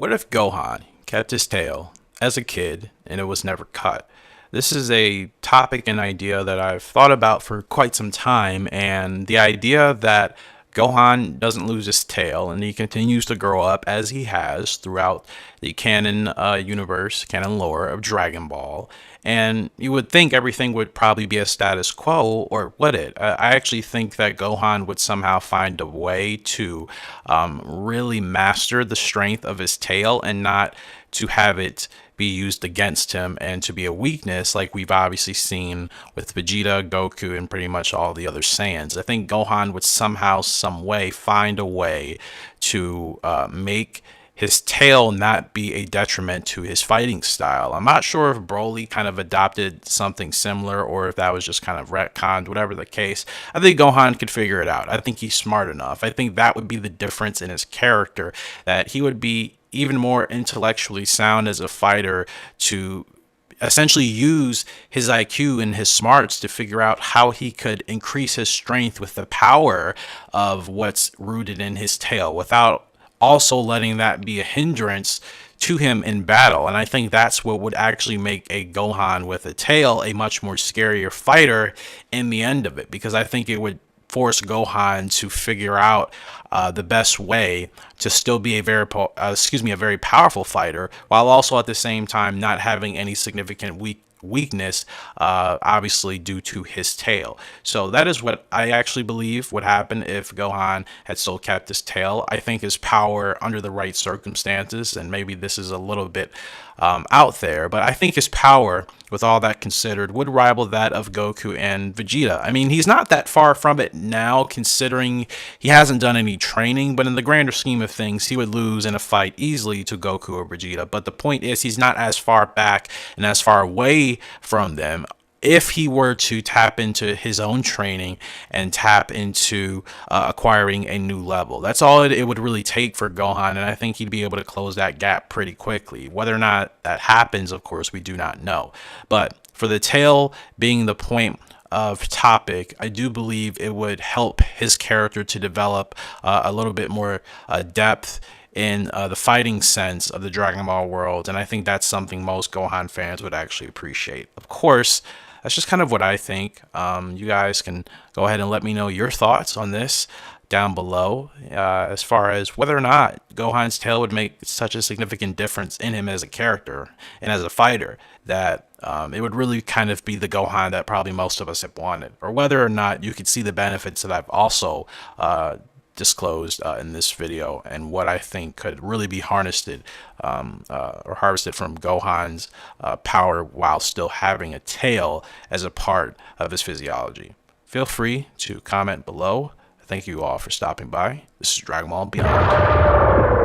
What if Gohan kept his tail as a kid and it was never cut? This is a topic and idea that I've thought about for quite some time, and the idea that Gohan doesn't lose his tail and he continues to grow up as he has throughout the canon universe, canon lore of Dragon Ball. And you would think everything would probably be a status quo, or would it? I actually think that Gohan would somehow find a way to really master the strength of his tail and not to have it be used against him and to be a weakness like we've obviously seen with Vegeta, Goku, and pretty much all the other Saiyans. I think Gohan would somehow, some way, find a way to make his tail not be a detriment to his fighting style. I'm not sure if Broly kind of adopted something similar or if that was just kind of retconned, whatever the case. I think Gohan could figure it out. I think he's smart enough. I think that would be the difference in his character, that he would be even more intellectually sound as a fighter to essentially use his IQ and his smarts to figure out how he could increase his strength with the power of what's rooted in his tail without also letting that be a hindrance to him in battle. And I think that's what would actually make a Gohan with a tail a much more scarier fighter in the end of it, because I think it would force Gohan to figure out the best way to still be a very powerful fighter, while also at the same time not having any significant weakness, obviously due to his tail. So that is what I actually believe would happen if Gohan had still kept his tail. I think his power under the right circumstances, and maybe this is a little bit out there, but I think his power, with all that considered, would rival that of Goku and Vegeta. I mean, he's not that far from it now, considering he hasn't done any training, but in the grander scheme of things, he would lose in a fight easily to Goku or Vegeta. But the point is, he's not as far back and as far away from them. If he were to tap into his own training and tap into acquiring a new level, that's all it would really take for Gohan, and I think he'd be able to close that gap pretty quickly. Whether or not that happens, of course, we do not know. But for the tail being the point of topic, I do believe it would help his character to develop a little bit more depth in the fighting sense of the Dragon Ball world, and I think that's something most Gohan fans would actually appreciate. Of course, that's just kind of what I think. You guys can go ahead and let me know your thoughts on this down below, as far as whether or not Gohan's tail would make such a significant difference in him as a character and as a fighter that it would really kind of be the Gohan that probably most of us have wanted, or whether or not you could see the benefits that I've also disclosed in this video, and what I think could really be harnessed or harvested from Gohan's power while still having a tail as a part of his physiology. Feel free to comment below. Thank you all for stopping by. This is Dragon Ball Beyond.